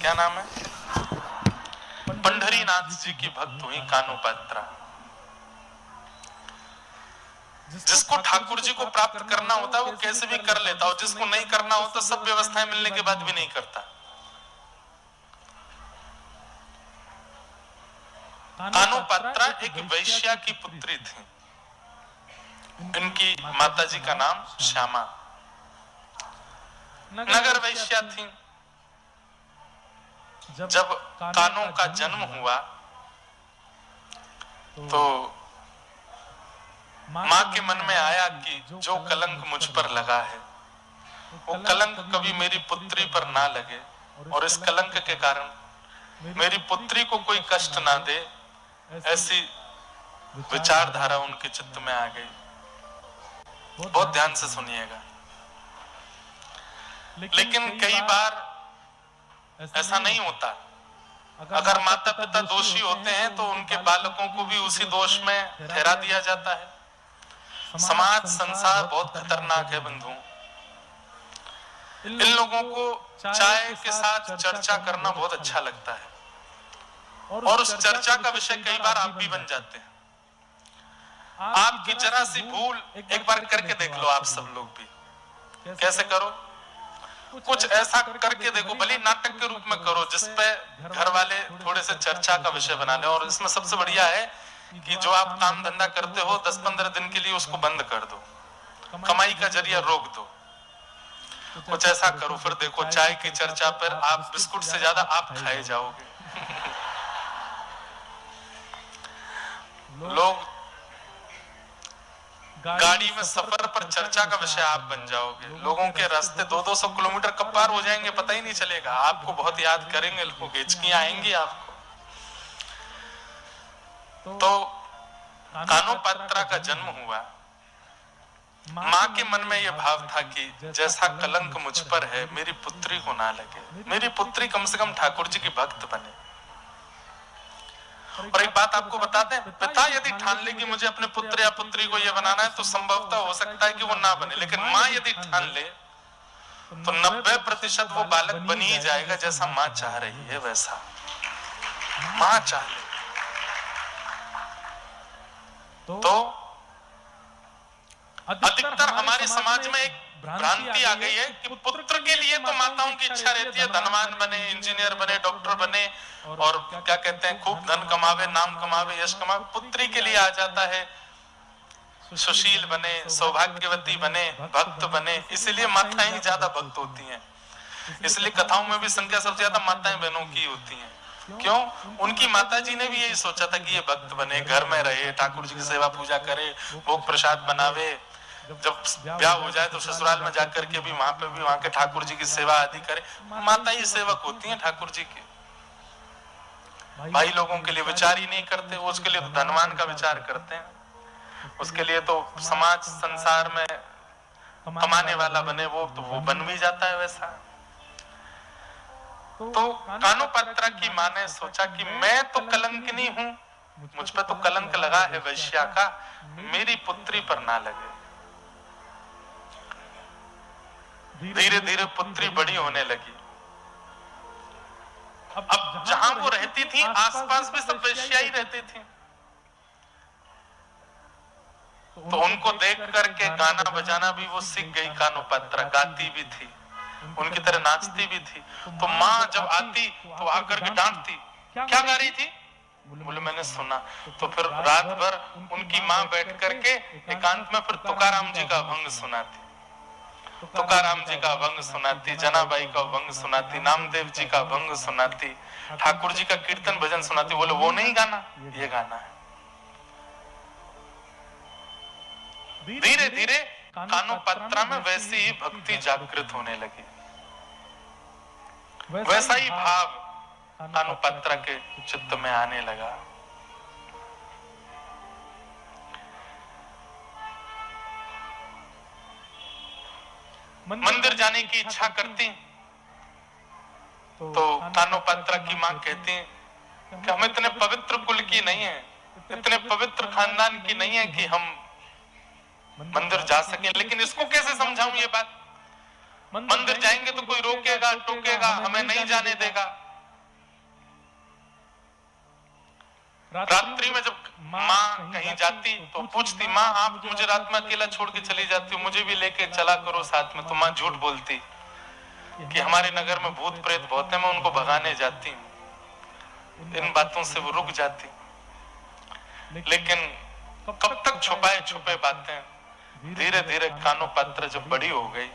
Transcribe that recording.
क्या नाम है, पंढरीनाथ जी की भक्त हुई कानोपात्रा। जिसको ठाकुर जी को प्राप्त करना होता है वो कैसे भी कर लेता, और जिसको नहीं करना होता सब व्यवस्थाएं मिलने के बाद भी नहीं करता। कानोपात्रा एक वैश्या की पुत्री थी। इनकी माताजी का नाम श्यामा, नगर वैश्या थी। जब कानों का जन्म हुआ तो मां के मन में आया कि जो कलंक मुझ पर लगा है वो कलंक कभी मेरी पुत्री पर ना लगे, और इस कलंक के कारण मेरी पुत्री को कोई कष्ट ना दे, ऐसी विचारधारा उनके चित्त में आ गई। बहुत ध्यान से सुनिएगा। लेकिन कई बार ऐसा नहीं होता। अगर माता पिता दोषी होते हैं तो उनके बालकों को भी उसी दोष में ठहरा दिया जाता है। समाज संसार बहुत खतरनाक है बंधुओं। इन लोगों को चाय के साथ चर्चा करना बहुत अच्छा लगता है, और उस चर्चा का विषय कई बार आप भी बन जाते हैं। आपकी जरा सी भूल एक बार करके देख लो, आप सब लोग भी। कैसे करो? कुछ ऐसा करके देखो, भले नाटक के रूप में करो जिसपे घर वाले थोड़े से चर्चा का विषय बना ले। और इसमें सबसे बढ़िया है कि जो आप काम धंधा करते हो 10-15 दिन के लिए उसको बंद कर दो, कमाई का जरिया रोक दो। कुछ ऐसा करो, फिर देखो चाय की चर्चा पर आप बिस्कुट से ज्यादा आप खाए जाओगे। लोग गाड़ी में सफर पर चर्चा का विषय आप बन जाओगे। लोगों के रास्ते 200-200 किलोमीटर कब पार हो जाएंगे पता ही नहीं चलेगा। आपको बहुत याद करेंगे लोग, हिचकियां आएंगी आपको। तो कानोपात्रा का जन्म हुआ। मां के मन में यह भाव था कि जैसा कलंक मुझ पर है मेरी पुत्री को ना लगे, मेरी पुत्री कम से कम ठाकुर जी की भक्त बने। और एक बात आपको बताते हैं, पिता यदि ठान ले कि मुझे अपने पुत्र या पुत्री को यह बनाना है तो संभवतः हो सकता है कि वो ना बने। लेकिन मां यदि ठान ले तो 90% वो बालक बन ही जाएगा जैसा मां चाह रही है वैसा। मां चाह ले तो अधिकतर हमारे समाज में एक भ्रांति आ गई है कि पुत्र के लिए तो माताओं की इच्छा रहती है धनवान बने, इंजीनियर बने, डॉक्टर बने, और क्या कहते हैं खूब धन कमावे, नाम कमावे, यश कमावे। पुत्री के लिए आ जाता है सुशील बने, सौभाग्यवती बने, भक्त बने। इसलिए माताएं ज्यादा भक्त होती हैं। इसलिए कथाओं में भी संख्या सबसे ज्यादा माताएं बहनों की होती हैं। क्यों? उनकी माताजी ने भी यही सोचा था कि ये भक्त बने, घर में रहे, ठाकुर जी की सेवा पूजा करे, भोग प्रसाद बनावे। जब ब्याह हो जाए तो ससुराल में जाकर के भी वहां पे भी वहां के ठाकुर जी की सेवा आदि करे। माता ही सेवक होती हैं ठाकुर जी की। भाई लोगों के लिए विचार ही नहीं करते, उसके लिए तो धनवान का विचार करते हैं। उसके लिए तो समाज संसार में कमाने वाला बने, वो तो वो बन भी जाता है वैसा। तो कानोपात्रा की मां ने सोचा कि मैं तो कलंकिनी हूं, मुझ पर तो कलंक लगा है वैश्या का, मेरी पुत्री पर ना लगे। धीरे धीरे पुत्री बड़ी होने लगी। अब जहां वो रहती थी आसपास भी सब वेश्या ही रहती थी। तो उनको देख करके गाना बजाना भी वो सीख गई। कानोपात्रा गाती भी थी, उनकी तरह नाचती भी थी। तो माँ जब आती तो आकर के डांटती, क्या गा रही थी? बोले मैंने सुना। तो फिर रात भर उनकी माँ बैठ करके एकांत में फिर तुकाराम जी का अभंग सुनाती, तुकाराम जी का अभंग सुनाती, जनाबाई का अभंग सुनाती, नामदेव जी का अभंग सुनाती, ठाकुर जी का कीर्तन भजन सुनाती। बोले वो नहीं गाना, ये गाना है। धीरे धीरे कानोपात्रा में वैसी ही भक्ति जागृत होने लगी, वैसा ही भाव कानोपात्रा के चित्त में आने लगा। मंदिर जाने की इच्छा करती तो कानोपात्रा की मां कहती कि हम इतने पवित्र कुल की नहीं है, इतने पवित्र खानदान की नहीं है कि हम मंदिर जा सके। लेकिन इसको कैसे समझाऊं ये बात? मंदिर जाएंगे तो कोई रोकेगा टोकेगा, हमें नहीं जाने देगा। रात्रि में जब माँ कहीं जाती तो पूछती, माँ आप मुझे रात में अकेला छोड़ के चली जाती हो, मुझे भी लेके चला करो साथ में। तो माँ झूठ बोलती कि हमारे नगर में भूत प्रेत बहुत है, मैं उनको भगाने जाती हूँ। इन बातों से वो रुक जाती। लेकिन कब तक छुपाए छुपे बातें, धीरे धीरे कानू पात्र जब बड़ी हो गई